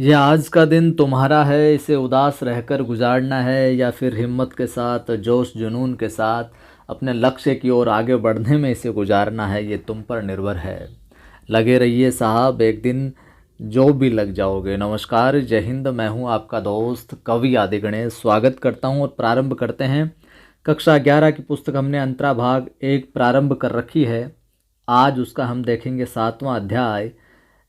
ये आज का दिन तुम्हारा है, इसे उदास रहकर गुजारना है या फिर हिम्मत के साथ, जोश जुनून के साथ अपने लक्ष्य की ओर आगे बढ़ने में इसे गुजारना है, ये तुम पर निर्भर है। लगे रहिए साहब, एक दिन जो भी लग जाओगे। नमस्कार, जय हिंद। मैं हूँ आपका दोस्त कवि आदि गणेश। स्वागत करता हूँ और प्रारंभ करते हैं। कक्षा 11 की पुस्तक हमने अंतरा भाग 1 प्रारंभ कर रखी है। आज उसका हम देखेंगे 7वां अध्याय,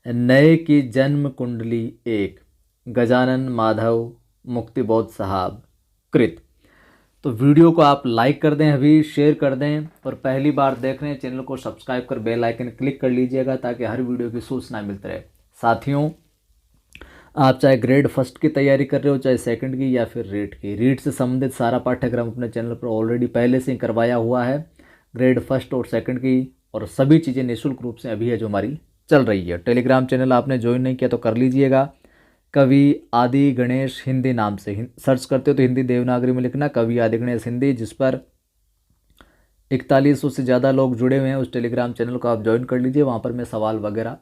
नए की जन्म कुंडली 1, गजानन माधव मुक्तिबोध साहब कृत। तो वीडियो को आप लाइक कर दें, अभी शेयर कर दें, और पहली बार देख रहे हैं चैनल को सब्सक्राइब कर बेल आइकन क्लिक कर लीजिएगा ताकि हर वीडियो की सूचना मिलती रहे। साथियों, आप चाहे ग्रेड फर्स्ट की तैयारी कर रहे हो, चाहे सेकंड की या फिर रीट की, रीट से संबंधित सारा पाठ्यक्रम अपने चैनल पर ऑलरेडी पहले से ही करवाया हुआ है। ग्रेड फर्स्ट और सेकंड की और सभी चीज़ें निःशुल्क रूप से अभी है जो हमारी चल रही है। टेलीग्राम चैनल आपने ज्वाइन नहीं किया तो कर लीजिएगा। कवि आदि गणेश हिंदी नाम से सर्च करते हो तो हिंदी देवनागरी में लिखना कवि आदि गणेश हिंदी, जिस पर 4100 से ज़्यादा लोग जुड़े हुए हैं। उस टेलीग्राम चैनल को आप ज्वाइन कर लीजिए, वहाँ पर मैं सवाल वगैरह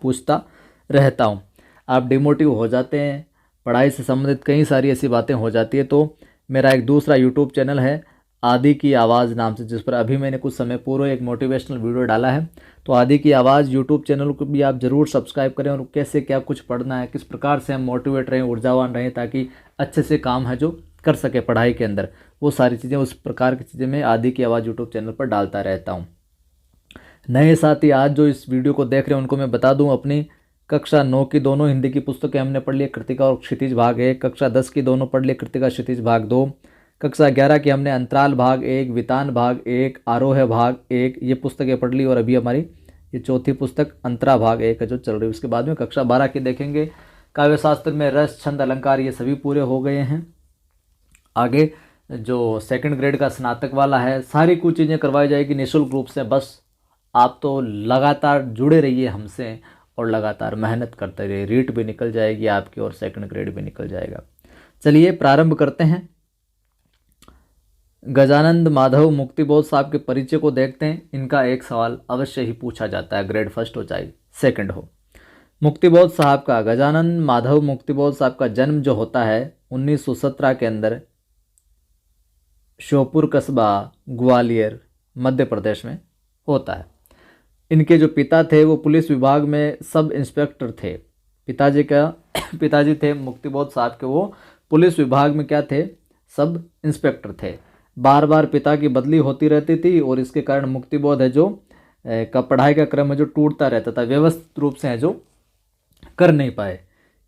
पूछता रहता हूँ। आप डिमोटिव हो जाते हैं, पढ़ाई से संबंधित कई सारी ऐसी बातें हो जाती है, तो मेरा एक दूसरा यूट्यूब चैनल है आदि की आवाज़ नाम से, जिस पर अभी मैंने कुछ समय पूर्व एक मोटिवेशनल वीडियो डाला है। तो आदि की आवाज़ यूट्यूब चैनल को भी आप ज़रूर सब्सक्राइब करें, और कैसे क्या कुछ पढ़ना है, किस प्रकार से हम मोटिवेट रहें, ऊर्जावान रहें, ताकि अच्छे से काम है जो कर सके पढ़ाई के अंदर, वो सारी चीज़ें, उस प्रकार की चीज़ें मैं आदि की आवाज़ यूट्यूब चैनल पर डालता रहता हूँ। नए साथी आज जो इस वीडियो को देख रहे हैं उनको मैं बता दूँ, अपनी कक्षा 9 की दोनों हिंदी की पुस्तकें हमने पढ़ ली, कृतिका और क्षितिज भाग 1। कक्षा 10 की दोनों पढ़ ली, कृतिका क्षितिज भाग 2। कक्षा 11 की हमने अंतराल भाग 1, वितान भाग 1, आरोह भाग 1, ये पुस्तकें पढ़ ली, और अभी हमारी ये चौथी पुस्तक अंतरा भाग 1 है जो चल रही है। उसके बाद में कक्षा 12 की देखेंगे। काव्य शास्त्र में रस, छंद, अलंकार ये सभी पूरे हो गए हैं। आगे जो सेकंड ग्रेड का स्नातक वाला है, सारी कुछ चीज़ें करवाई जाएगी निःशुल्क रूप से। बस आप तो लगातार जुड़े रहिए हमसे और लगातार मेहनत करते रहिए। रीट भी निकल जाएगी आपकी और सेकंड ग्रेड भी निकल जाएगा। चलिए प्रारंभ करते हैं। गजानंद माधव मुक्तिबोध साहब के परिचय को देखते हैं। इनका एक सवाल अवश्य ही पूछा जाता है, ग्रेड फर्स्ट हो चाहे सेकंड हो। मुक्तिबोध साहब का, गजानंद माधव मुक्तिबोध साहब का जन्म जो होता है 1917 के अंदर श्योपुर कस्बा, ग्वालियर, मध्य प्रदेश में होता है। इनके जो पिता थे वो पुलिस विभाग में सब इंस्पेक्टर थे। पिताजी थे मुक्तिबोध साहब के, वो पुलिस विभाग में क्या थे, सब इंस्पेक्टर थे। बार बार पिता की बदली होती रहती थी, और इसके कारण मुक्तिबोध है जो का पढ़ाई का क्रम है जो टूटता रहता था, व्यवस्थित रूप से है जो कर नहीं पाए।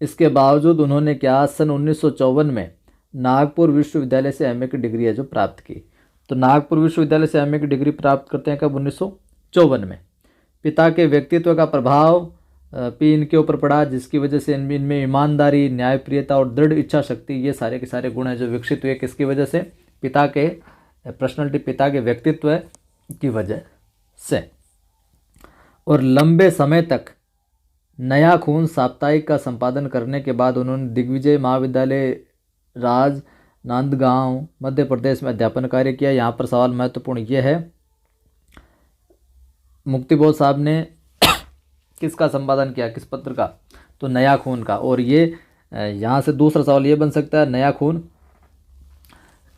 इसके बावजूद उन्होंने क्या, सन 1954 में नागपुर विश्वविद्यालय से एमए की डिग्री है जो प्राप्त की। तो नागपुर विश्वविद्यालय से एमए की डिग्री प्राप्त करते हैं कब, 1954 में। पिता के व्यक्तित्व का प्रभाव भी इनके ऊपर पड़ा, जिसकी वजह से इनमें ईमानदारी, न्यायप्रियता और दृढ़ इच्छा शक्ति, ये सारे के सारे गुण हैं जो विकसित हुए। किसकी वजह से, पिता के पर्सनालिटी, पिता के व्यक्तित्व की वजह से। और लंबे समय तक नया खून साप्ताहिक का संपादन करने के बाद उन्होंने दिग्विजय महाविद्यालय, राजनांदगांव, मध्य प्रदेश में अध्यापन कार्य किया। यहाँ पर सवाल महत्वपूर्ण ये है, मुक्तिबोध साहब ने किसका संपादन किया, किस पत्र का, तो नया खून का। और ये यहाँ से दूसरा सवाल ये बन सकता है, नया खून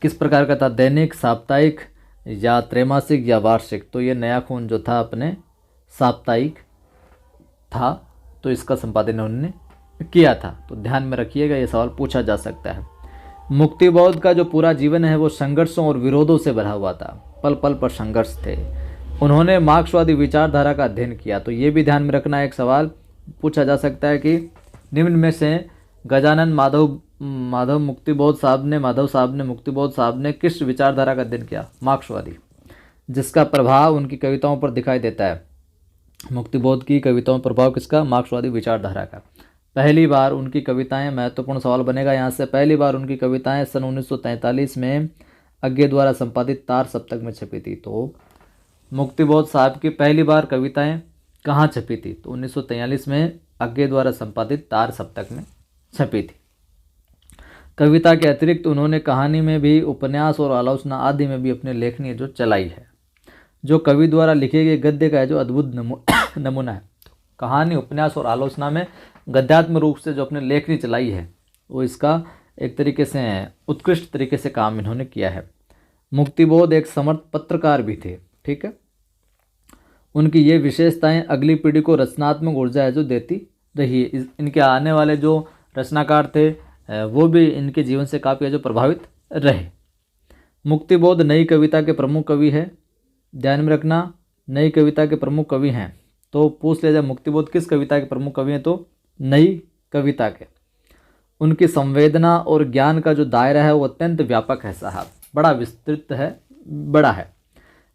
किस प्रकार का था, दैनिक, साप्ताहिक या त्रैमासिक या वार्षिक। तो ये नया खून जो था अपने साप्ताहिक था, तो इसका संपादन उन्होंने किया था। तो ध्यान में रखिएगा, ये सवाल पूछा जा सकता है। मुक्तिबोध का जो पूरा जीवन है वो संघर्षों और विरोधों से भरा हुआ था, पल पल पर संघर्ष थे। उन्होंने मार्क्सवादी विचारधारा का अध्ययन किया। तो ये भी ध्यान में रखना, एक सवाल पूछा जा सकता है कि निम्न में से गजानन माधव मुक्तिबोध साहब ने मुक्तिबोध साहब ने किस विचारधारा का अध्ययन किया, मार्क्सवादी, जिसका प्रभाव उनकी कविताओं पर दिखाई देता है। मुक्तिबोध की कविताओं पर प्रभाव किसका, मार्क्सवादी विचारधारा का। पहली बार उनकी कविताएं, महत्वपूर्ण सवाल बनेगा यहाँ से, पहली बार उनकी कविताएं सन 1943 में अज्ञे द्वारा संपादित तार सप्तक में छपी थी। तो मुक्तिबोध साहब की पहली बार कविताएं कहाँ छपी थी, तो 1943 में अज्ञे द्वारा संपादित तार सप्तक में छपी थी। कविता के अतिरिक्त उन्होंने कहानी में भी, उपन्यास और आलोचना आदि में भी अपनी लेखनी जो चलाई है। जो कवि द्वारा लिखे गए गद्य का है जो अद्भुत नमूना है। कहानी, उपन्यास और आलोचना में गद्यात्म रूप से जो अपने लेखनी चलाई है वो इसका एक तरीके से उत्कृष्ट तरीके से काम इन्होंने किया है। मुक्तिबोध एक समर्थ पत्रकार भी थे, ठीक है। उनकी ये विशेषताएं अगली पीढ़ी को रचनात्मक ऊर्जा है जो देती रही है। इनके आने वाले जो रचनाकार थे वो भी इनके जीवन से काफ़ी जो प्रभावित रहे। मुक्तिबोध नई कविता के प्रमुख कवि है। ध्यान में रखना, नई कविता के प्रमुख कवि हैं। तो पूछ लिया जाए मुक्तिबोध किस कविता के प्रमुख कवि हैं, तो नई कविता के। उनकी संवेदना और ज्ञान का जो दायरा है वो अत्यंत व्यापक है साहब, बड़ा विस्तृत है, बड़ा है।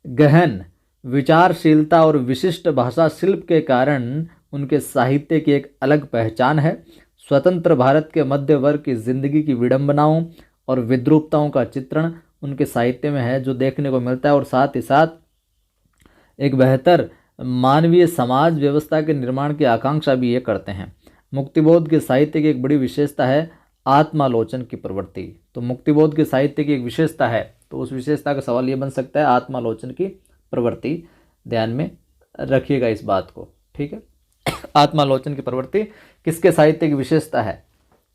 गहन विचारशीलता और विशिष्ट भाषा शिल्प के कारण उनके साहित्य की एक अलग पहचान है। स्वतंत्र भारत के मध्य वर्ग की जिंदगी की विडंबनाओं और विद्रूपताओं का चित्रण उनके साहित्य में है जो देखने को मिलता है, और साथ ही साथ एक बेहतर मानवीय समाज व्यवस्था के निर्माण की आकांक्षा भी ये करते हैं। मुक्तिबोध के साहित्य की एक बड़ी विशेषता है आत्मालोचन की प्रवृत्ति। तो मुक्तिबोध के साहित्य की एक विशेषता है, तो उस विशेषता का सवाल ये बन सकता है आत्मालोचन की प्रवृत्ति। ध्यान में रखिएगा इस बात को, ठीक है। आत्मालोचन की प्रवृत्ति किसके साहित्य की विशेषता है,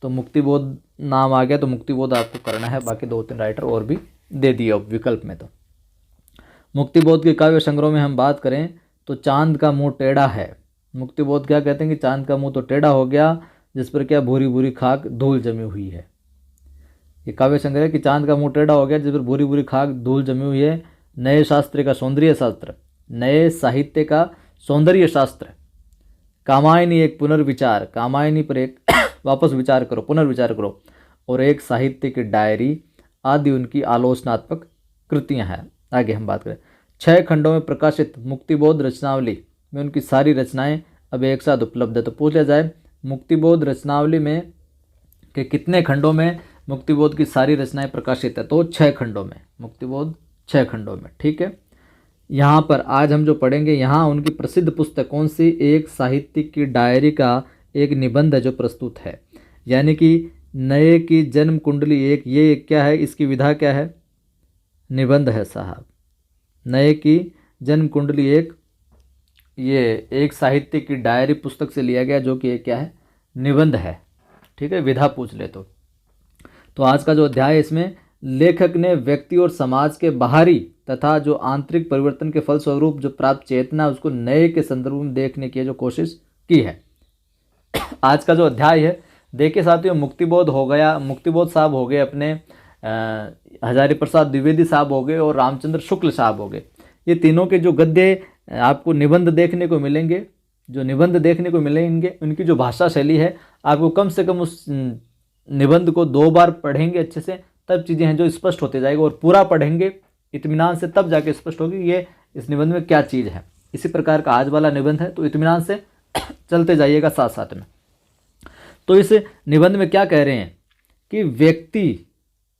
तो मुक्तिबोध नाम आ गया तो मुक्तिबोध आपको करना है, बाकी 2-3 राइटर और भी दे दिए अब विकल्प में। तो मुक्तिबोध के काव्य संग्रह में हम बात करें तो चांद का मुंह टेढ़ा है। मुक्तिबोध क्या कहते हैं कि चांद का मुंह तो टेढ़ा हो गया जिस पर क्या भूरी भूरी खाक धूल जमी हुई है। ये काव्य संग्रह है कि चांद का मुंह टेढ़ा हो गया जिस पर भूरी भूरी खाक धूल जमी हुई है। नए शास्त्र का सौंदर्य शास्त्र, नए साहित्य का सौंदर्य शास्त्र, कामायनी एक पुनर्विचार, कामायनी पर एक वापस विचार करो, पुनर्विचार करो, और एक साहित्य की डायरी आदि उनकी आलोचनात्मक कृतियां हैं। आगे हम बात करें 6 खंडों में प्रकाशित मुक्तिबोध रचनावली में उनकी सारी रचनाएं अब एक साथ उपलब्ध है। तो पूछा जाए मुक्तिबोध रचनावली में कि कितने खंडों में मुक्तिबोध की सारी रचनाएं प्रकाशित है, तो 6 खंडों में, मुक्तिबोध 6 खंडों में, ठीक है। यहाँ पर आज हम जो पढ़ेंगे यहाँ उनकी प्रसिद्ध पुस्तक कौन सी, एक साहित्यिक की डायरी का एक निबंध है जो प्रस्तुत है, यानी कि नए की जन्म कुंडली एक, ये क्या है, इसकी विधा क्या है, निबंध है साहब। नए की जन्म कुंडली एक, ये एक साहित्य की डायरी पुस्तक से लिया गया जो कि क्या है, निबंध है, ठीक है। विधा पूछ ले तो आज का जो अध्याय है इसमें लेखक ने व्यक्ति और समाज के बाहरी तथा जो आंतरिक परिवर्तन के फलस्वरूप जो प्राप्त चेतना उसको नए के संदर्भ में देखने की जो कोशिश की है। आज का जो अध्याय है देखिए साथियों, मुक्तिबोध हो गया, मुक्तिबोध साहब हो गए, अपने हजारी प्रसाद द्विवेदी साहब हो गए और रामचंद्र शुक्ल साहब हो गए। ये तीनों के जो गद्य आपको निबंध देखने को मिलेंगे, जो निबंध देखने को मिलेंगे, उनकी जो भाषा शैली है आपको कम से कम उस निबंध को 2 बार पढ़ेंगे अच्छे से, तब चीज़ें हैं जो स्पष्ट होते जाएगी, और पूरा पढ़ेंगे इत्मीनान से तब जाके स्पष्ट होगी ये इस निबंध में क्या चीज़ है। इसी प्रकार का आज वाला निबंध है, तो इत्मीनान से चलते जाइएगा साथ साथ में। तो इस निबंध में क्या कह रहे हैं कि व्यक्ति,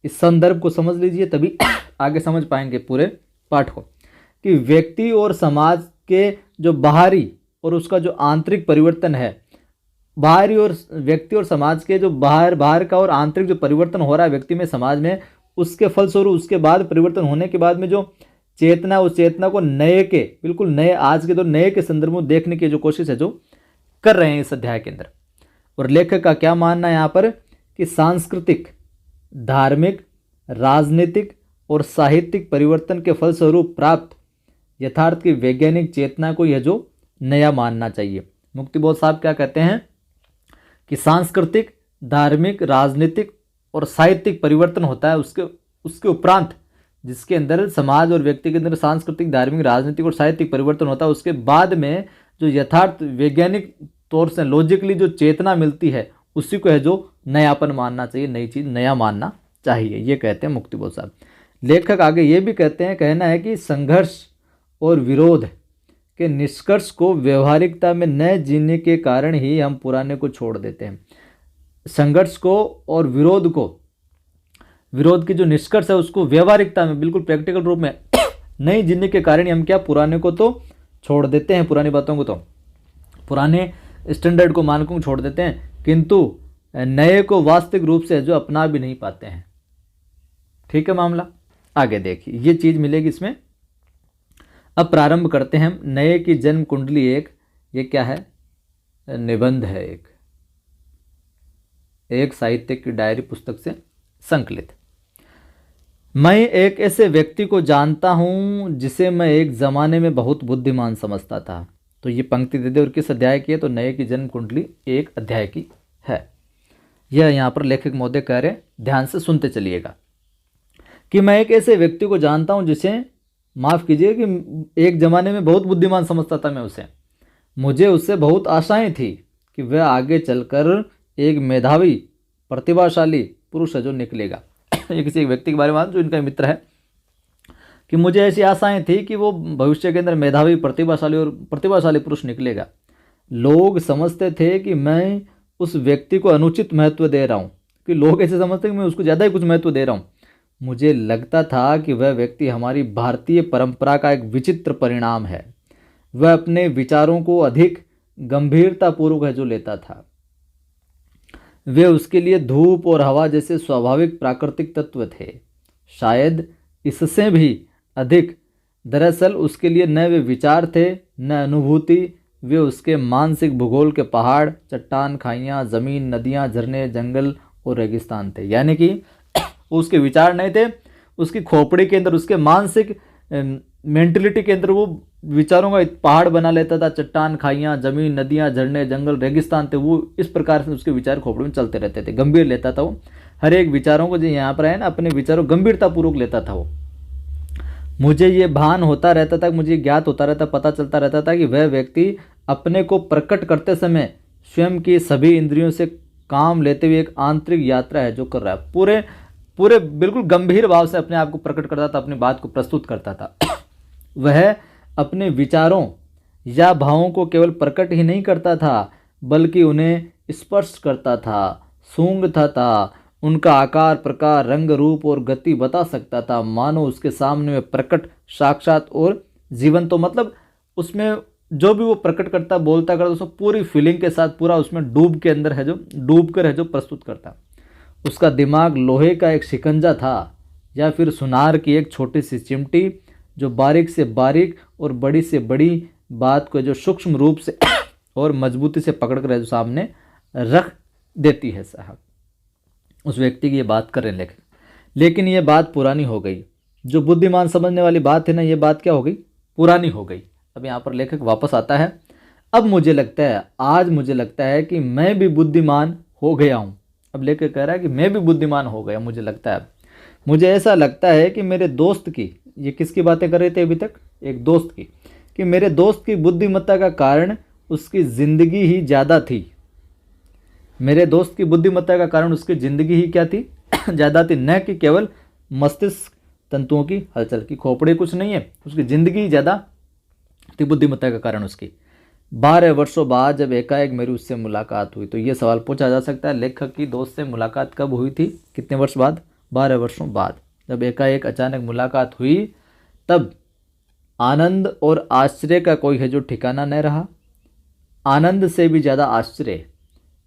इस संदर्भ को समझ लीजिए तभी आगे समझ पाएंगे पूरे पाठ को, कि व्यक्ति और समाज के जो बाहरी और उसका जो आंतरिक परिवर्तन है, बाहरी और व्यक्ति और समाज के जो बाहर का और आंतरिक जो परिवर्तन हो रहा है व्यक्ति में, समाज में, उसके फलस्वरूप उसके बाद परिवर्तन होने के बाद में जो चेतना, उस चेतना को नए के, बिल्कुल नए, आज के तो नए के संदर्भ में देखने की जो कोशिश है जो कर रहे हैं इस अध्याय के अंदर। और लेखक का क्या मानना है यहाँ पर कि सांस्कृतिक, धार्मिक, राजनीतिक और साहित्यिक परिवर्तन के फलस्वरूप प्राप्त यथार्थ की वैज्ञानिक चेतना को यह जो नया मानना चाहिए। मुक्तिबोध साहब क्या कहते हैं कि सांस्कृतिक, धार्मिक, राजनीतिक और साहित्यिक परिवर्तन होता है, उसके उपरांत जिसके अंदर समाज और व्यक्ति के अंदर सांस्कृतिक, धार्मिक, राजनीतिक और साहित्यिक परिवर्तन होता है, उसके बाद में जो यथार्थ वैज्ञानिक तौर से लॉजिकली जो चेतना मिलती है उसी को है जो नयापन मानना चाहिए, नई चीज़ नया मानना चाहिए, ये कहते हैं मुक्तिबोध साहब। लेखक आगे ये भी कहते हैं, कहना है कि संघर्ष और विरोध के निष्कर्ष को व्यवहारिकता में न जीने के कारण ही हम पुराने को छोड़ देते हैं। संघर्ष को और विरोध को, विरोध की जो निष्कर्ष है उसको व्यवहारिकता में, बिल्कुल प्रैक्टिकल रूप में नहीं जीने के कारण ही हम क्या, पुराने को तो छोड़ देते हैं, पुरानी बातों को, तो पुराने स्टैंडर्ड को, मानकों को छोड़ देते हैं, किंतु नए को वास्तविक रूप से जो अपना भी नहीं पाते हैं। ठीक है मामला। आगे देखिए ये चीज़ मिलेगी इसमें। अब प्रारंभ करते हैं हम। नए की जन्म कुंडली एक, ये क्या है, निबंध है एक, एक साहित्य की डायरी पुस्तक से संकलित। मैं एक ऐसे व्यक्ति को जानता हूँ जिसे मैं एक ज़माने में बहुत बुद्धिमान समझता था। तो ये पंक्ति दे दे और किस अध्याय की है, तो नए की जन्म कुंडली 1 अध्याय की है। यह यहाँ पर लेखक महोदय कह रहे, ध्यान से सुनते चलिएगा, कि मैं एक ऐसे व्यक्ति को जानता हूँ जिसे, माफ़ कीजिए, कि एक ज़माने में बहुत बुद्धिमान समझता था मैं उसे। मुझे उससे बहुत आशाएं थी कि वह आगे चलकर एक मेधावी प्रतिभाशाली पुरुष है जो निकलेगा। ये किसी एक व्यक्ति के बारे में जो इनका मित्र है, कि मुझे ऐसी आशाएं थी कि वो भविष्य के अंदर मेधावी प्रतिभाशाली पुरुष निकलेगा। लोग समझते थे कि मैं उस व्यक्ति को अनुचित महत्व दे रहा हूँ, कि लोग ऐसे समझते हैं कि मैं उसको ज़्यादा ही कुछ महत्व दे रहा हूँ। मुझे लगता था कि वह व्यक्ति हमारी भारतीय परंपरा का एक विचित्र परिणाम है। वह अपने विचारों को अधिक गंभीरतापूर्वक है जो लेता था। वे उसके लिए धूप और हवा जैसे स्वाभाविक प्राकृतिक तत्व थे, शायद इससे भी अधिक। दरअसल उसके लिए न वे विचार थे न अनुभूति, वे उसके मानसिक भूगोल के पहाड़, चट्टान, खाइयाँ, ज़मीन, नदियाँ, झरने, जंगल और रेगिस्तान थे। यानी कि उसके विचार नहीं थे, उसकी खोपड़ी के अंदर, उसके मानसिक मेंटलिटी के अंदर वो विचारों का पहाड़ बना लेता था। चट्टान, खाइयाँ, ज़मीन, नदियाँ, झरने, जंगल, रेगिस्तान थे। वो इस प्रकार से उसके विचार खोपड़ी में चलते रहते थे, गंभीर लेता था वो हर एक विचारों को। जो यहाँ पर है ना, अपने विचारों गंभीरतापूर्वक लेता था वो। मुझे ये भान होता रहता था, मुझे ज्ञात होता रहता, पता चलता रहता था कि वह व्यक्ति अपने को प्रकट करते समय स्वयं की सभी इंद्रियों से काम लेते हुए एक आंतरिक यात्रा है जो कर रहा है। पूरे बिल्कुल गंभीर भाव से अपने आप को प्रकट करता था, अपनी बात को प्रस्तुत करता था। वह अपने विचारों या भावों को केवल प्रकट ही नहीं करता था, बल्कि उन्हें स्पर्श करता था, सूंघता था, उनका आकार, प्रकार, रंग, रूप और गति बता सकता था, मानो उसके सामने में प्रकट, साक्षात और जीवन। तो मतलब उसमें जो भी वो प्रकट करता, बोलता करता, उसको पूरी फीलिंग के साथ, पूरा उसमें डूब कर है जो प्रस्तुत करता। उसका दिमाग लोहे का एक शिकंजा था या फिर सुनार की एक छोटी सी चिमटी, जो बारीक से बारीक और बड़ी से बड़ी बात को जो सूक्ष्म रूप से और मजबूती से पकड़ कर जो सामने रख देती है। साहब, उस व्यक्ति की ये बात कर रहे हैं लेखक। लेकिन ये बात पुरानी हो गई। जो बुद्धिमान समझने वाली बात है ना, ये बात क्या हो गई? पुरानी हो गई। अब यहाँ पर लेखक वापस आता है। अब मुझे लगता है, आज मुझे लगता है कि मैं भी बुद्धिमान हो गया हूँ। अब लेखक कह रहा है कि मैं भी बुद्धिमान हो गया, मुझे लगता है। मुझे ऐसा लगता है कि मेरे दोस्त की, ये किसकी बातें कर रहे थे अभी तक? एक दोस्त की, कि मेरे दोस्त की बुद्धिमत्ता का कारण उसकी ज़िंदगी ही ज़्यादा थी। मेरे दोस्त की बुद्धिमत्ता का कारण उसकी ज़िंदगी ही क्या थी? ज़्यादा थी, न कि केवल मस्तिष्क तंतुओं की हलचल। की खोपड़ी कुछ नहीं है, उसकी ज़िंदगी ही ज़्यादा थी बुद्धिमत्ता का कारण उसकी। 12 वर्षों बाद जब एकाएक मेरी उससे मुलाकात हुई, तो ये सवाल पूछा जा सकता है, लेखक की दोस्त से मुलाकात कब हुई थी? कितने वर्ष बाद? 12 वर्षों बाद जब एकाएक अचानक मुलाकात हुई, तब आनंद और आश्चर्य का कोई है जो ठिकाना नहीं रहा। आनंद से भी ज़्यादा आश्चर्य।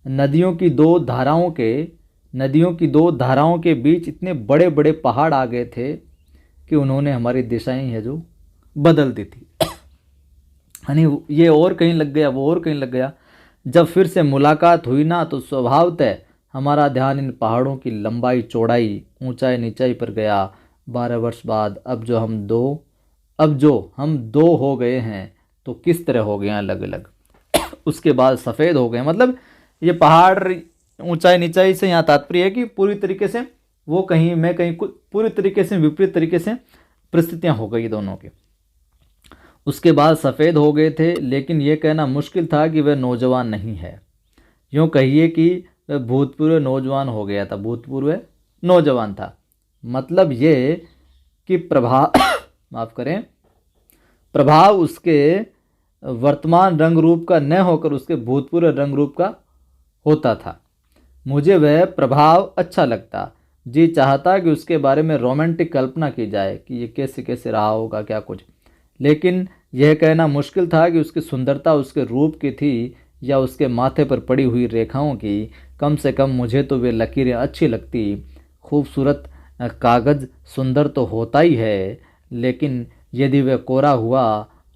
नदियों की दो धाराओं के बीच इतने बड़े बड़े पहाड़ आ गए थे कि उन्होंने हमारी दिशाएं है जो बदल दी थी। यानी ये और कहीं लग गया, वो और कहीं लग गया। जब फिर से मुलाकात हुई ना, तो स्वभावतः हमारा ध्यान इन पहाड़ों की लंबाई, चौड़ाई, ऊंचाई, नीचाई पर गया। 12 वर्ष बाद अब जो हम दो हो गए हैं, तो किस तरह हो गए हैं अलग अलग। उसके बाद सफ़ेद हो गए। मतलब ये पहाड़, ऊंचाई, नीचाई से यहाँ तात्पर्य है कि पूरी तरीके से वो कहीं, मैं कहीं, पूरी तरीके से विपरीत तरीके से परिस्थितियाँ हो गई दोनों की। उसके बाद सफ़ेद हो गए थे, लेकिन ये कहना मुश्किल था कि वह नौजवान नहीं है। यूँ कहिए कि वह भूतपूर्व नौजवान हो गया था, भूतपूर्व नौजवान था। मतलब ये कि प्रभाव उसके वर्तमान रंग रूप का न होकर उसके भूतपूर्व रंग रूप का होता था। मुझे वह प्रभाव अच्छा लगता। जी चाहता कि उसके बारे में रोमांटिक कल्पना की जाए कि ये कैसे कैसे रहा होगा, क्या कुछ। लेकिन यह कहना मुश्किल था कि उसकी सुंदरता उसके रूप की थी या उसके माथे पर पड़ी हुई रेखाओं की। कम से कम मुझे तो वे लकीरें अच्छी लगती। खूबसूरत कागज़ सुंदर तो होता ही है, लेकिन यदि वह कोरा हुआ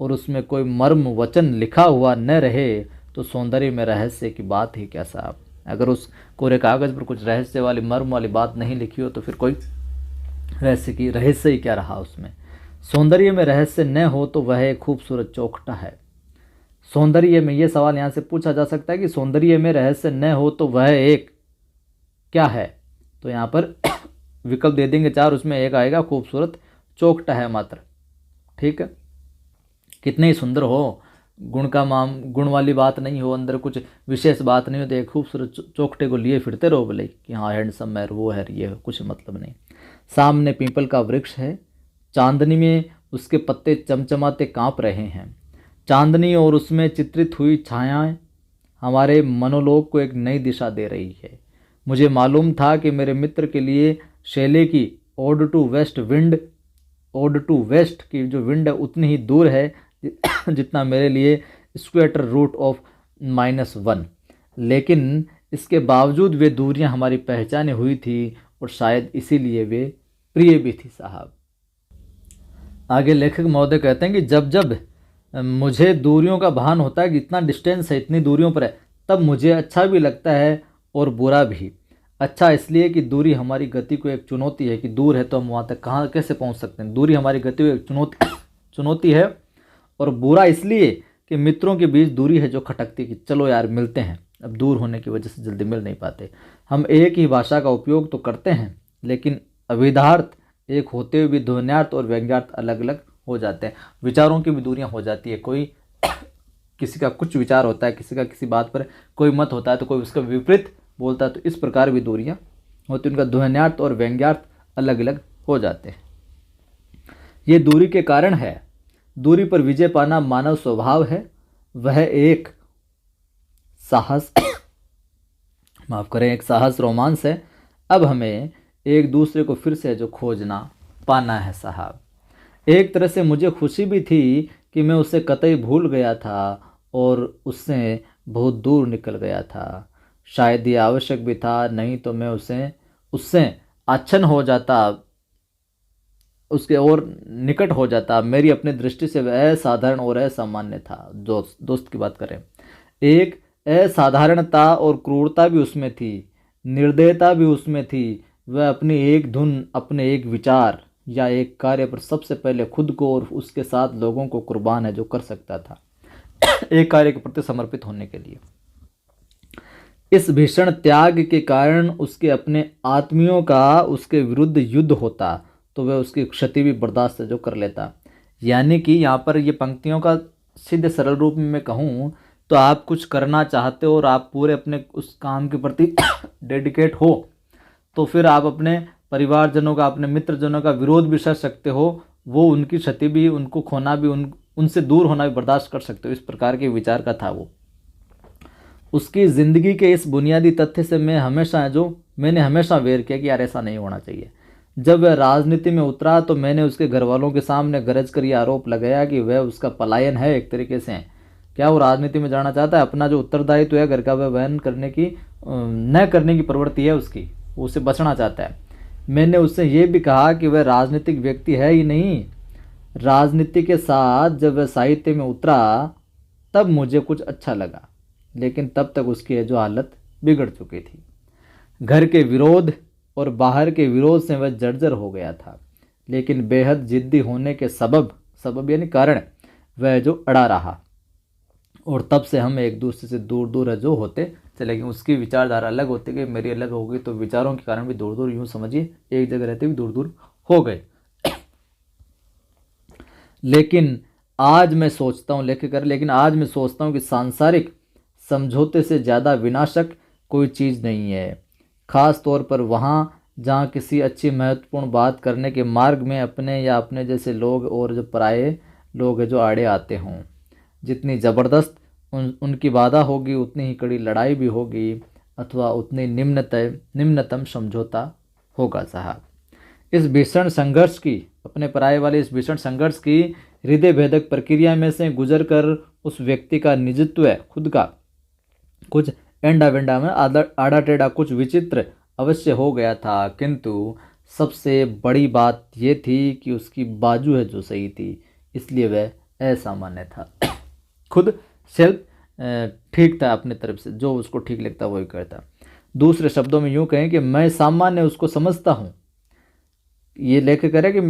और उसमें कोई मर्म वचन लिखा हुआ न रहे, तो सौंदर्य में रहस्य की बात ही क्या साहब। अगर उस कोरे कागज़ पर कुछ रहस्य वाली मर्म वाली बात नहीं लिखी हो तो फिर कोई रहस्य ही क्या रहा उसमें। सौंदर्य में रहस्य न हो तो वह एक खूबसूरत चौखटा है। सौंदर्य में, ये सवाल यहाँ से पूछा जा सकता है कि सौंदर्य में रहस्य न हो तो वह एक क्या है, तो यहाँ पर विकल्प दे देंगे 4, उसमें एक आएगा खूबसूरत चौखटा है मात्र। ठीक है, कितने ही सुंदर हो, गुण वाली बात नहीं हो, अंदर कुछ विशेष बात नहीं हो, तो एक खूबसूरत चौखटे को लिए फिरते रहो भले कि हाँ हैंडसम है, वो है, ये है, कुछ मतलब नहीं। सामने पीपल का वृक्ष है, चांदनी में उसके पत्ते चमचमाते कांप रहे हैं। चांदनी और उसमें चित्रित हुई छायाएं हमारे मनोलोक को एक नई दिशा दे रही है। मुझे मालूम था कि मेरे मित्र के लिए शैले की ओड टू वेस्ट की जो विंड है उतनी ही दूर है जितना मेरे लिए स्क्वेटर रूट ऑफ -1, लेकिन इसके बावजूद वे दूरियां हमारी पहचाने हुई थी और शायद इसीलिए वे प्रिय भी थी साहब। आगे लेखक महोदय कहते हैं कि जब जब मुझे दूरियों का भान होता है कि इतना डिस्टेंस है, इतनी दूरियों पर है, तब मुझे अच्छा भी लगता है और बुरा भी। अच्छा इसलिए कि दूरी हमारी गति को एक चुनौती है कि दूर है तो हम वहाँ तक कहाँ कैसे पहुँच सकते हैं, दूरी हमारी गति को एक चुनौती है। और बुरा इसलिए कि मित्रों के बीच दूरी है जो खटकती है कि चलो यार मिलते हैं, अब दूर होने की वजह से जल्दी मिल नहीं पाते। हम एक ही भाषा का उपयोग तो करते हैं लेकिन अभिधार्थ एक होते हुए भी ध्वन्यार्थ और व्यंग्यार्थ अलग अलग हो जाते हैं। विचारों की भी दूरियां हो जाती है, कोई किसी का कुछ विचार होता है, किसी का किसी बात पर कोई मत होता है तो कोई उसका विपरीत बोलता है, तो इस प्रकार भी दूरियां होती हैं, उनका ध्वन्यार्थ और व्यंग्यार्थ अलग अलग हो जाते हैं। ये दूरी के कारण है। दूरी पर विजय पाना मानव स्वभाव है, वह एक साहस माफ करें, एक साहस रोमांस है। अब हमें एक दूसरे को फिर से जो खोजना पाना है साहब। एक तरह से मुझे खुशी भी थी कि मैं उसे कतई भूल गया था और उससे बहुत दूर निकल गया था। शायद ये आवश्यक भी था, नहीं तो मैं उससे आच्छन्न हो जाता, उसके और निकट हो जाता। मेरी अपनी दृष्टि से वह असाधारण और असामान्य था। दोस्त की बात करें, एक असाधारणता और क्रूरता भी उसमें थी, निर्दयता भी उसमें थी। वह अपनी एक धुन, अपने एक विचार या एक कार्य पर सबसे पहले खुद को और उसके साथ लोगों को कुर्बान है जो कर सकता था एक कार्य के प्रति समर्पित होने के लिए। इस भीषण त्याग के कारण उसके अपने आत्मियों का उसके विरुद्ध युद्ध होता तो वह उसकी क्षति भी बर्दाश्त जो कर लेता। यानी कि यहाँ पर ये पंक्तियों का सीधे सरल रूप में मैं कहूँ तो आप कुछ करना चाहते हो और आप पूरे अपने उस काम के प्रति डेडिकेट हो तो फिर आप अपने परिवारजनों का, अपने मित्रजनों का विरोध भी कर सकते हो, वो उनकी क्षति भी, उनको खोना भी, उनसे दूर होना भी बर्दाश्त कर सकते हो। इस प्रकार के विचार का था वो। उसकी ज़िंदगी के इस बुनियादी तथ्य से मैंने हमेशा वेर किया कि यार ऐसा नहीं होना चाहिए। जब वह राजनीति में उतरा तो मैंने उसके घर वालों के सामने गरज कर यह आरोप लगाया कि वह उसका पलायन है एक तरीके से। क्या वो राजनीति में जाना चाहता है? अपना जो उत्तरदायित्व है घर का वह वहन न करने की प्रवृत्ति है उसकी, वो उससे बचना चाहता है। मैंने उससे ये भी कहा कि वह राजनीतिक व्यक्ति है ही नहीं। राजनीति के साथ जब वह साहित्य में उतरा तब मुझे कुछ अच्छा लगा, लेकिन तब तक उसकी जो हालत बिगड़ चुकी थी। घर के विरोध और बाहर के विरोध से वह जर्जर हो गया था, लेकिन बेहद जिद्दी होने के सबब यानी कारण वह जो अड़ा रहा और तब से हम एक दूसरे से दूर दूर जो होते चले गए। उसकी विचारधारा अलग होती गई, मेरी अलग हो गई, तो विचारों के कारण भी दूर दूर, यूँ समझिए एक जगह रहते भी दूर दूर हो गए। लेकिन आज मैं सोचता हूँ कि सांसारिक समझौते से ज़्यादा विनाशक कोई चीज़ नहीं है, ख़ास तौर पर वहाँ जहाँ किसी अच्छी महत्वपूर्ण बात करने के मार्ग में अपने या अपने जैसे लोग और जो पराये लोग हैं जो आड़े आते हों। जितनी ज़बरदस्त उनकी बाधा होगी उतनी ही कड़ी लड़ाई भी होगी अथवा उतनी निम्नतम समझौता होगा साहब। इस भीषण संघर्ष की, अपने पराये वाले इस भीषण संघर्ष की हृदय भेदक प्रक्रिया में से गुजर कर उस व्यक्ति का निजत्व खुद का कुछ एंडा वेंडा में आड़ा टेढ़ा कुछ विचित्र अवश्य हो गया था, किंतु सबसे बड़ी बात ये थी कि उसकी बाजू है जो सही थी, इसलिए वह असामान्य था। खुद सेल्फ ठीक था अपने तरफ से, जो उसको ठीक लगता वही करता। दूसरे शब्दों में यूँ कहें कि मैं सामान्य उसको समझता हूँ। ये लेखक कह रहे कि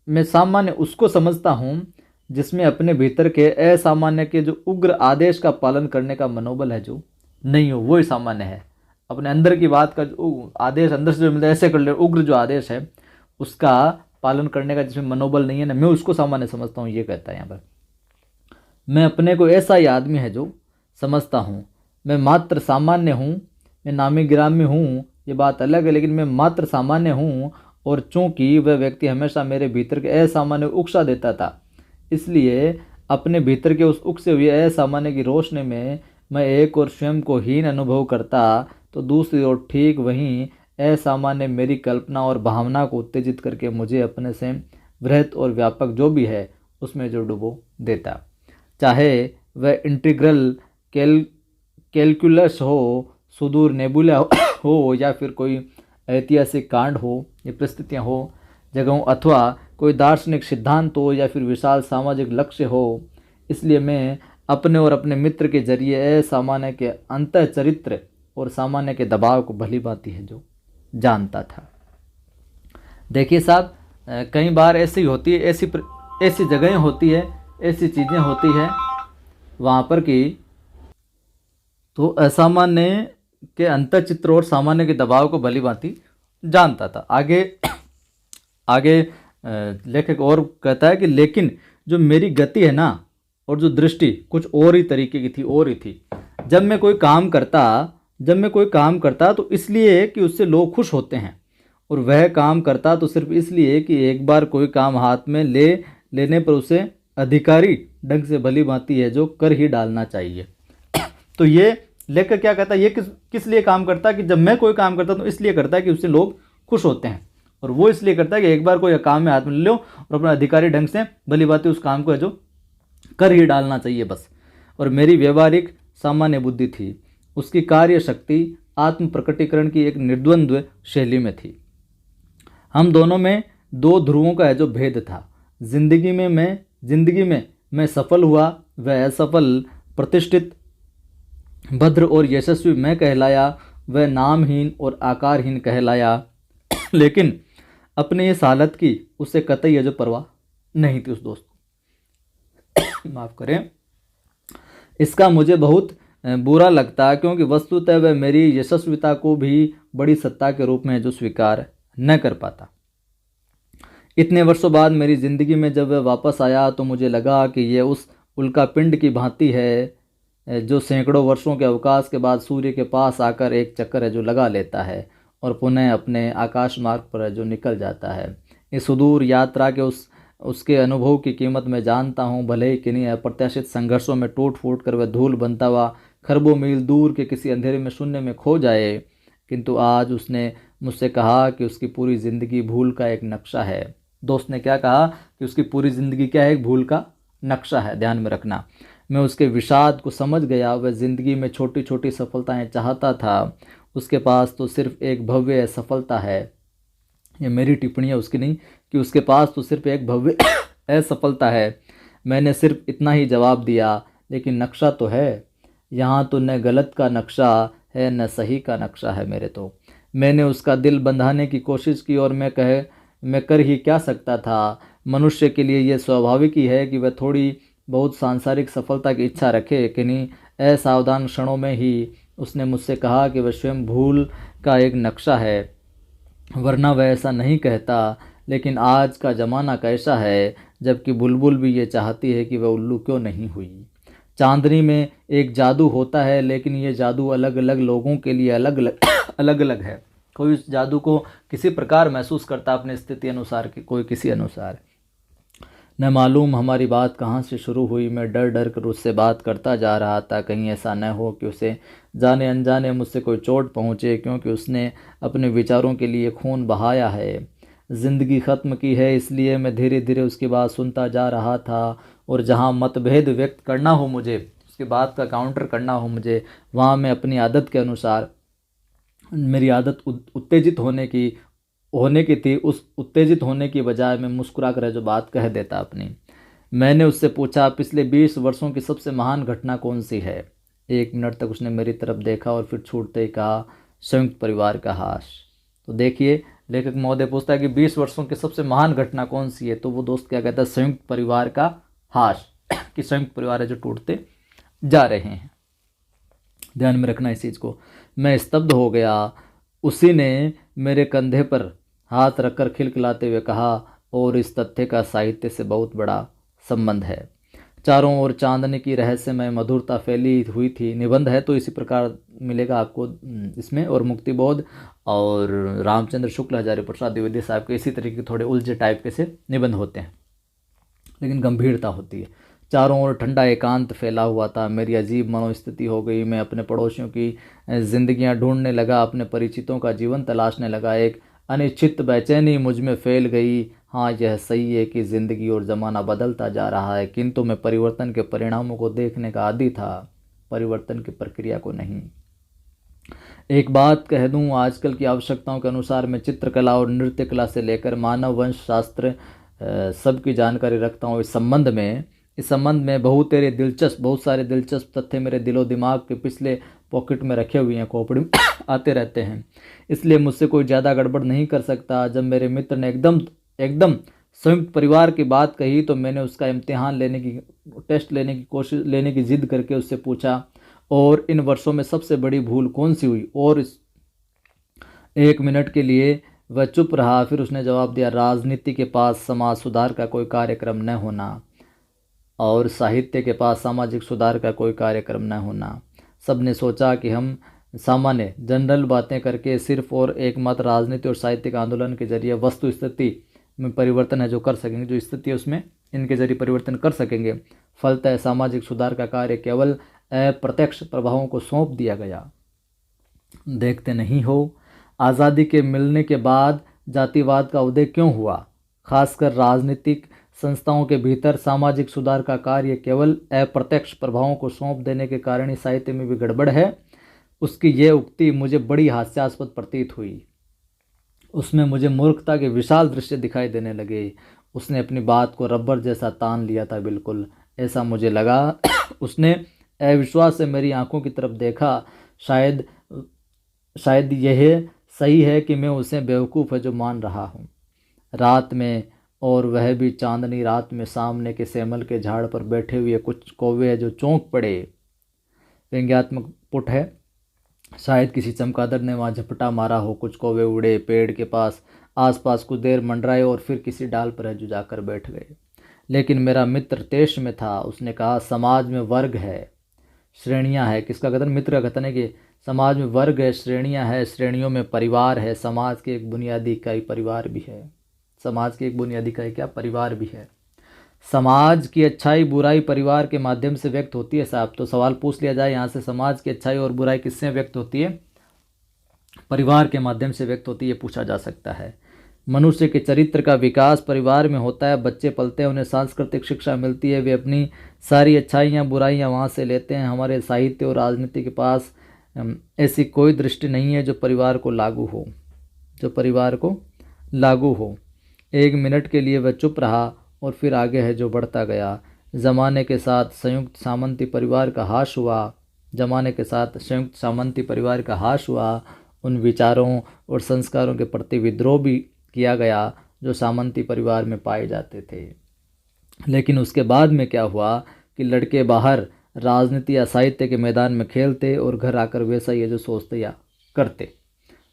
मैं सामान्य उसको समझता हूँ जिसमें अपने भीतर के असामान्य के जो उग्र आदेश का पालन करने का मनोबल है जो नहीं हो, वो ही सामान्य है। अपने अंदर की बात का जो आदेश अंदर से जो मिलता है ऐसे कर ले, उग्र जो आदेश है उसका पालन करने का जिसमें मनोबल नहीं है ना, मैं उसको सामान्य समझता हूँ। ये कहता है यहाँ पर, मैं अपने को ऐसा ही आदमी है जो समझता हूँ। मैं मात्र सामान्य हूँ, मैं नामी गिरामी हूँ, ये बात अलग है, लेकिन मैं मात्र सामान्य हूँ। और चूंकि वह व्यक्ति हमेशा मेरे भीतर के असामान्य उकसा देता था, इसलिए अपने भीतर के उस उकसे हुए असामान्य की रोशनी में मैं एक और स्वयं को हीन अनुभव करता, तो दूसरी ओर ठीक वहीं असामान्य मेरी कल्पना और भावना को उत्तेजित करके मुझे अपने से वृहत और व्यापक जो भी है उसमें जो डुबो देता। चाहे वह इंटीग्रल कैलकुलस हो, सुदूर नेबुला हो या फिर कोई ऐतिहासिक कांड हो, ये परिस्थितियाँ हो जगहों, अथवा कोई दार्शनिक सिद्धांत हो या फिर विशाल सामाजिक लक्ष्य हो। इसलिए मैं अपने और अपने मित्र के जरिए असामान्य के अंतः चरित्र और सामान्य के दबाव को भली भांति है जो जानता था। देखिए साहब, कई बार ऐसी होती है, ऐसी जगहें होती है, ऐसी चीज़ें होती है वहाँ पर कि तो असामान्य के अंतर चित्र और सामान्य के दबाव को भली भांति जानता था। आगे लेखक और कहता है कि लेकिन जो मेरी गति है ना और जो दृष्टि कुछ और ही तरीके की थी, और ही थी। जब मैं कोई काम करता तो इसलिए कि उससे लोग खुश होते हैं, और वह काम करता तो सिर्फ इसलिए कि एक बार कोई काम हाथ में लेने पर उसे अधिकारी ढंग से भली भांति है जो कर ही डालना चाहिए। तो ये लेखक क्या कहता है, ये किस लिए काम करता है कि जब मैं कोई काम करता तो इसलिए करता है कि उससे लोग खुश होते हैं, और वो इसलिए करता है कि एक बार कोई काम में हाथ में ले लो और अपना अधिकारी ढंग से भली भांति उस काम को है जो कर ही डालना चाहिए बस। और मेरी व्यवहारिक सामान्य बुद्धि थी, उसकी कार्य शक्ति आत्म प्रकटीकरण की एक निर्द्वंद्व शैली में थी। हम दोनों में दो ध्रुवों का है जो भेद था। जिंदगी में मैं सफल हुआ, वह असफल, प्रतिष्ठित, भद्र और यशस्वी मैं कहलाया, वह नामहीन और आकारहीन कहलाया। लेकिन अपने इस हालत की उसे कतई है जो परवाह नहीं थी उस दोस्त को। माफ़ करें, इसका मुझे बहुत बुरा लगता, क्योंकि वस्तुतः वह मेरी यशस्विता को भी बड़ी सत्ता के रूप में जो स्वीकार न कर पाता। इतने वर्षों बाद मेरी ज़िंदगी में जब वह वापस आया तो मुझे लगा कि यह उस उल्का पिंड की भांति है जो सैकड़ों वर्षों के अवकाश के बाद सूर्य के पास आकर एक चक्कर है जो लगा लेता है और पुनः अपने आकाश मार्ग पर जो निकल जाता है। इस सुदूर यात्रा के उसके अनुभव की कीमत मैं जानता हूँ, भले ही किन्हीं अप्रत्याशित संघर्षों में टूट फूट कर वह धूल बनता हुआ खरबों मील दूर के किसी अंधेरे में शून्य में खो जाए। किंतु आज उसने मुझसे कहा कि उसकी पूरी ज़िंदगी भूल का एक नक्शा है। दोस्त ने क्या कहा कि उसकी पूरी ज़िंदगी क्या है, एक भूल का नक्शा है, ध्यान में रखना। मैं उसके विषाद को समझ गया। वह ज़िंदगी में छोटी छोटी सफलताएं चाहता था, उसके पास तो सिर्फ एक भव्य असफलता है। ये मेरी टिप्पणी है उसकी नहीं, कि उसके पास तो सिर्फ एक भव्य असफलता है। मैंने सिर्फ इतना ही जवाब दिया, लेकिन नक्शा तो है यहाँ, तो न गलत का नक्शा है न सही का नक्शा है मेरे तो। मैंने उसका दिल बंधाने की कोशिश की और मैं कर ही क्या सकता था। मनुष्य के लिए यह स्वाभाविक ही है कि वह थोड़ी बहुत सांसारिक सफलता की इच्छा रखे। किन्हीं असावधान क्षणों में ही उसने मुझसे कहा कि वह स्वयं भूल का एक नक्शा है, वरना वह ऐसा नहीं कहता। लेकिन आज का ज़माना कैसा है, जबकि बुलबुल भी ये चाहती है कि वह उल्लू क्यों नहीं हुई। चांदनी में एक जादू होता है, लेकिन ये जादू अलग अलग लोगों के लिए अलग अलग है। कोई उस जादू को किसी प्रकार महसूस करता अपनी स्थिति अनुसार, कि कोई किसी अनुसार। न मालूम हमारी बात कहाँ से शुरू हुई। मैं डर डर कर उससे बात करता जा रहा था, कहीं ऐसा न हो कि उसे जाने अनजाने मुझसे कोई चोट पहुँचे, क्योंकि उसने अपने विचारों के लिए खून बहाया है, ज़िंदगी ख़त्म की है। इसलिए मैं धीरे धीरे उसकी बात सुनता जा रहा था, और जहाँ मतभेद व्यक्त करना हो मुझे, उसकी बात का काउंटर करना हो मुझे, वहाँ मैं अपनी आदत के अनुसार, मेरी आदत उत्तेजित होने की थी, उस उत्तेजित होने की बजाय मैं मुस्कुरा कर जो बात कह देता अपनी। मैंने उससे पूछा, पिछले 20 वर्षों की सबसे महान घटना कौन सी है। 1 मिनट तक उसने मेरी तरफ देखा और फिर छूटते ही कहा, संयुक्त परिवार का हास। तो देखिए लेखक महोदय पूछता है कि 20 वर्षों की सबसे महान घटना कौन सी है, तो वो दोस्त क्या कहता है, संयुक्त परिवार का हास, कि संयुक्त परिवार है जो टूटते जा रहे हैं। ध्यान में रखना इस चीज़ को। मैं स्तब्ध हो गया। उसी ने मेरे कंधे पर हाथ रखकर खिलखिलाते हुए कहा, और इस तथ्य का साहित्य से बहुत बड़ा संबंध है। चारों ओर चांदनी की रहस्यमय मधुरता फैली हुई थी। निबंध है तो इसी प्रकार मिलेगा आपको इसमें। और मुक्तिबोध और रामचंद्र शुक्ल हजारी प्रसाद द्विवेदी साहब के इसी तरीके के थोड़े उलझे टाइप के से निबंध होते हैं, लेकिन गंभीरता होती है। चारों ओर ठंडा एकांत फैला हुआ था। मेरी अजीब मनोस्थिति हो गई। मैं अपने पड़ोसियों की जिंदगियां ढूंढने लगा, अपने परिचितों का जीवन तलाशने लगा। एक अनिश्चित बेचैनी मुझ में फैल गई। हाँ, यह सही है कि ज़िंदगी और ज़माना बदलता जा रहा है, किंतु मैं परिवर्तन के परिणामों को देखने का आदी था, परिवर्तन की प्रक्रिया को नहीं। एक बात कह दूं, आजकल की आवश्यकताओं के अनुसार मैं चित्रकला और नृत्य कला से लेकर मानव वंश शास्त्र सब की जानकारी रखता हूँ। इस संबंध में बहुत सारे दिलचस्प तथ्य मेरे दिलो दिमाग के पिछले पॉकेट में रखे हुए हैं, खोपड़ी में आते रहते हैं, इसलिए मुझसे कोई ज़्यादा गड़बड़ नहीं कर सकता। जब मेरे मित्र ने एकदम संयुक्त परिवार की बात कही तो मैंने उसका टेस्ट लेने की जिद करके उससे पूछा, और इन वर्षों में सबसे बड़ी भूल कौन सी हुई? और इस 1 मिनट के लिए वह चुप रहा। फिर उसने जवाब दिया, राजनीति के पास समाज सुधार का कोई कार्यक्रम न होना, और साहित्य के पास सामाजिक सुधार का कोई कार्यक्रम न होना। सबने सोचा कि हम सामान्य जनरल बातें करके सिर्फ और एकमात्र राजनीति और साहित्यिक आंदोलन के जरिए वस्तु स्थिति में परिवर्तन है जो कर सकेंगे, जो स्थिति है उसमें इनके जरिए परिवर्तन कर सकेंगे। फलतः सामाजिक सुधार का कार्य केवल अप्रत्यक्ष प्रभावों को सौंप दिया गया। देखते नहीं हो, आज़ादी के मिलने के बाद जातिवाद का उदय क्यों हुआ? खासकर राजनीतिक संस्थाओं के भीतर सामाजिक सुधार का कार्य केवल अप्रत्यक्ष प्रभावों को सौंप देने के कारण ही साहित्य में भी गड़बड़ है। उसकी यह उक्ति मुझे बड़ी हास्यास्पद प्रतीत हुई। उसमें मुझे मूर्खता के विशाल दृश्य दिखाई देने लगे। उसने अपनी बात को रबर जैसा तान लिया था, बिल्कुल ऐसा मुझे लगा। उसने अविश्वास से मेरी आंखों की तरफ देखा। शायद यह सही है कि मैं उसे बेवकूफ़ है जो मान रहा हूँ। रात में, और वह भी चांदनी रात में, सामने के सेमल के झाड़ पर बैठे हुए कुछ कौवे जो चौंक पड़े। व्यंग्यात्मक पुट है। शायद किसी चमगादड़ ने वहाँ झपटा मारा हो। कुछ कौवे उड़े, पेड़ के आसपास कुछ देर मंडराए और फिर किसी डाल पर जो जाकर बैठ गए। लेकिन मेरा मित्र तेश में था। उसने कहा, समाज में वर्ग है, श्रेणियां है। किसका कथन? मित्र का कथन है कि समाज में वर्ग है, श्रेणियां है, श्रेणियों में परिवार है। समाज की एक बुनियादी इकाई परिवार भी है। समाज की एक बुनियादी इकाई क्या? परिवार भी है। समाज की अच्छाई बुराई परिवार के माध्यम से व्यक्त होती है साहब। तो सवाल पूछ लिया जाए यहाँ से, समाज की अच्छाई और बुराई किससे व्यक्त होती है? परिवार के माध्यम से व्यक्त होती है, पूछा जा सकता है। मनुष्य के चरित्र का विकास परिवार में होता है। बच्चे पलते हैं, उन्हें सांस्कृतिक शिक्षा मिलती है, वे अपनी सारी अच्छाइयाँ बुराइयाँ वहाँ से लेते हैं। हमारे साहित्य और राजनीति के पास ऐसी कोई दृष्टि नहीं है जो परिवार को लागू हो। 1 मिनट के लिए वह चुप रहा और फिर आगे है जो बढ़ता गया। ज़माने के साथ संयुक्त सामंती परिवार का हाश हुआ। उन विचारों और संस्कारों के प्रति विद्रोह भी किया गया जो सामंती परिवार में पाए जाते थे। लेकिन उसके बाद में क्या हुआ कि लड़के बाहर राजनीति या साहित्य के मैदान में खेलते और घर आकर वैसा ही जो सोचते या करते,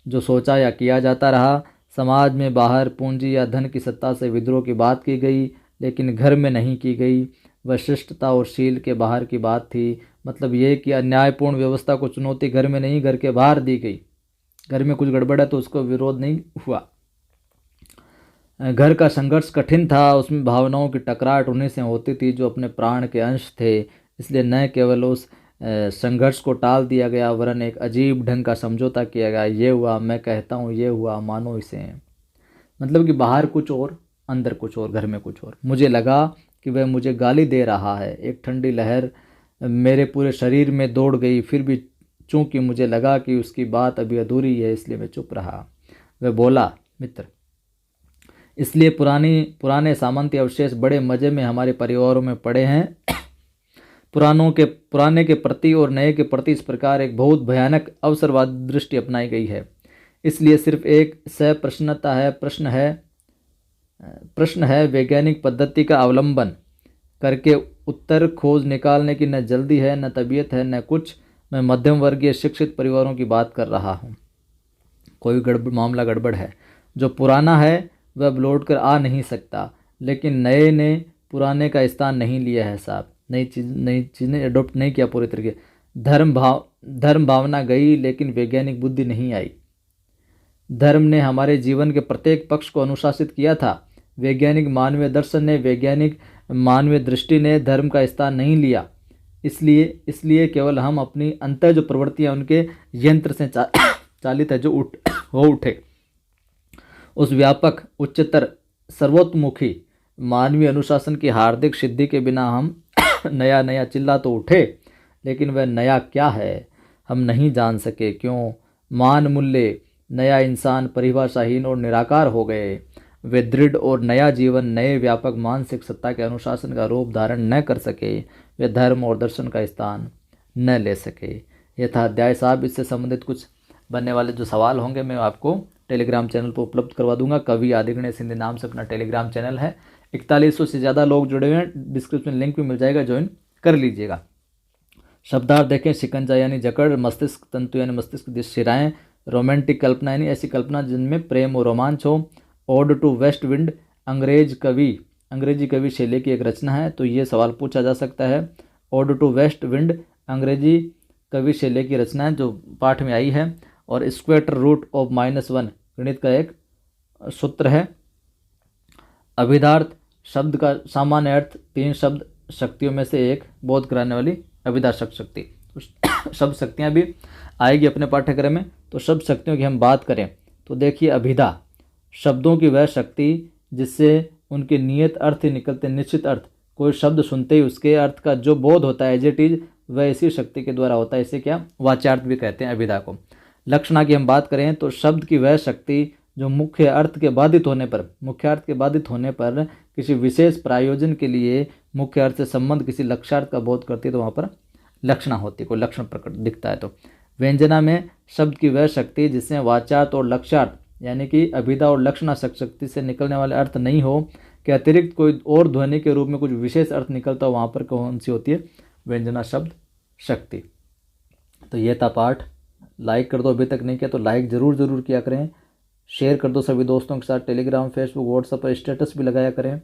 जो सोचा या किया जाता रहा। समाज में बाहर पूंजी या धन की सत्ता से विद्रोह की बात की गई, लेकिन घर में नहीं की गई। वह शिष्टता और शील के बाहर की बात थी। मतलब ये कि अन्यायपूर्ण व्यवस्था को चुनौती घर में नहीं, घर के बाहर दी गई। घर में कुछ गड़बड़ है तो उसको विरोध नहीं हुआ। घर का संघर्ष कठिन था। उसमें भावनाओं की टकराहट उन्हीं से होती थी जो अपने प्राण के अंश थे। इसलिए न केवल उस संघर्ष को टाल दिया गया, वरन एक अजीब ढंग का समझौता किया गया। ये हुआ, मैं कहता हूँ ये हुआ, मानो इसे। मतलब कि बाहर कुछ और, अंदर कुछ और, घर में कुछ और। मुझे लगा कि वह मुझे गाली दे रहा है। एक ठंडी लहर मेरे पूरे शरीर में दौड़ गई। फिर भी चूंकि मुझे लगा कि उसकी बात अभी अधूरी है, इसलिए मैं चुप रहा। वह बोला, मित्र, इसलिए पुराने सामंती अवशेष बड़े मज़े में हमारे परिवारों में पड़े हैं। पुराने के प्रति और नए के प्रति इस प्रकार एक बहुत भयानक अवसरवाद दृष्टि अपनाई गई है। इसलिए सिर्फ एक सप्रश्नता है प्रश्न है वैज्ञानिक पद्धति का अवलंबन करके उत्तर खोज निकालने की न जल्दी है, न तबीयत है, न कुछ। मैं मध्यम वर्गीय शिक्षित परिवारों की बात कर रहा हूँ। कोई मामला गड़बड़ है। जो पुराना है वह अब लौट कर आ नहीं सकता, लेकिन नए ने पुराने का स्थान नहीं लिया है साहब। नई चीज़ें अडोप्ट नहीं किया पूरी तरीके। धर्म भावना गई, लेकिन वैज्ञानिक बुद्धि नहीं आई। धर्म ने हमारे जीवन के प्रत्येक पक्ष को अनुशासित किया था। वैज्ञानिक मानवीय दर्शन ने, वैज्ञानिक मानवीय दृष्टि ने धर्म का स्थान नहीं लिया। इसलिए केवल हम अपनी अंतर जो प्रवृत्तियाँ उनके यंत्र से चालित है जो हो उठे, उस व्यापक उच्चतर सर्वोत्मुखी मानवीय अनुशासन की हार्दिक सिद्धि के बिना हम नया चिल्ला तो उठे, लेकिन वह नया क्या है हम नहीं जान सके। क्यों? मान मूल्य नया इंसान परिभाषाहीन और निराकार हो गए। वे दृढ़ और नया जीवन नए व्यापक मानसिक सत्ता के अनुशासन का रूप धारण न कर सके। वे धर्म और दर्शन का स्थान न ले सके। यह था अध्याय साहब। इससे संबंधित कुछ बनने वाले जो सवाल होंगे मैं आपको टेलीग्राम चैनल पर उपलब्ध करवा दूंगा। कवि आदि गणेश हिंदी नाम से अपना टेलीग्राम चैनल है। 4100 से ज़्यादा लोग जुड़े हुए हैं। डिस्क्रिप्शन लिंक भी मिल जाएगा, ज्वाइन कर लीजिएगा। शब्दार्थ देखें। शिकंजा यानी जकड़, मस्तिष्क तंतु यानी मस्तिष्क की शिराएँ, रोमांटिक कल्पना यानी ऐसी कल्पना जिनमें प्रेम और रोमांच हो। ओड टू वेस्ट विंड अंग्रेजी कवि शैली की एक रचना है, तो ये सवाल पूछा जा सकता है। ओड टू वेस्ट विंड अंग्रेजी कवि शैली की रचना है जो पाठ में आई है। और स्क्वेटर रूट ऑफ -1 गणित का एक सूत्र है। अभिधार्थ शब्द का सामान्य अर्थ 3 शब्द शक्तियों में से एक बोध कराने वाली अभिधाषक शक्ति। तो शब्द शक्तियाँ भी आएगी अपने पाठ्यक्रम में। तो शब्द शक्तियों की हम बात करें तो देखिए, अभिधा शब्दों की वह शक्ति जिससे उनके नियत अर्थ ही निकलते। निश्चित अर्थ, कोई शब्द सुनते ही उसके अर्थ का जो बोध होता है एज इट इज, वह इसी शक्ति के द्वारा होता है। इसे क्या वाच्यार्थ भी कहते हैं अभिधा को। लक्षणा की हम बात करें तो शब्द की वह शक्ति जो मुख्यार्थ के बाधित होने पर किसी विशेष प्रायोजन के लिए मुख्य अर्थ से संबंध किसी लक्ष्यार्थ का बोध करती है, तो वहाँ पर लक्षणा होती है, कोई लक्षण प्रकट दिखता है। तो व्यंजना में शब्द की वह शक्ति जिससे वाच्यार्थ और लक्ष्यार्थ यानी कि अभिधा और लक्षणा शक्ति से निकलने वाले अर्थ नहीं हो कि अतिरिक्त कोई और ध्वनि के रूप में कुछ विशेष अर्थ निकलता हो, वहाँ पर कौन सी होती है? व्यंजना शब्द शक्ति। तो ये था पाठ। लाइक कर दो, अभी तक नहीं किया तो लाइक ज़रूर किया करें। शेयर कर दो सभी दोस्तों के साथ। टेलीग्राम, फेसबुक, व्हाट्सएप पर स्टेटस भी लगाया करें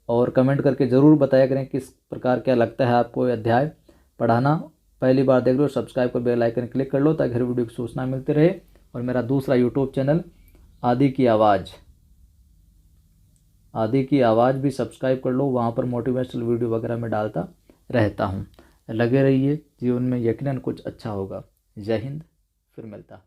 और कमेंट करके ज़रूर बताया करें किस प्रकार क्या लगता है आपको अध्याय पढ़ाना। पहली बार देख रहे हो, सब्सक्राइब कर बेल आइकन क्लिक कर लो ताकि हर वीडियो की सूचना मिलती रहे। और मेरा दूसरा यूट्यूब चैनल आदि की आवाज़ भी सब्सक्राइब कर लो। वहाँ पर मोटिवेशनल वीडियो वगैरह मैं डालता रहता हूँ। लगे रहिए, जीवन में यकीनन कुछ अच्छा होगा। जय हिंद, फिर मिलता।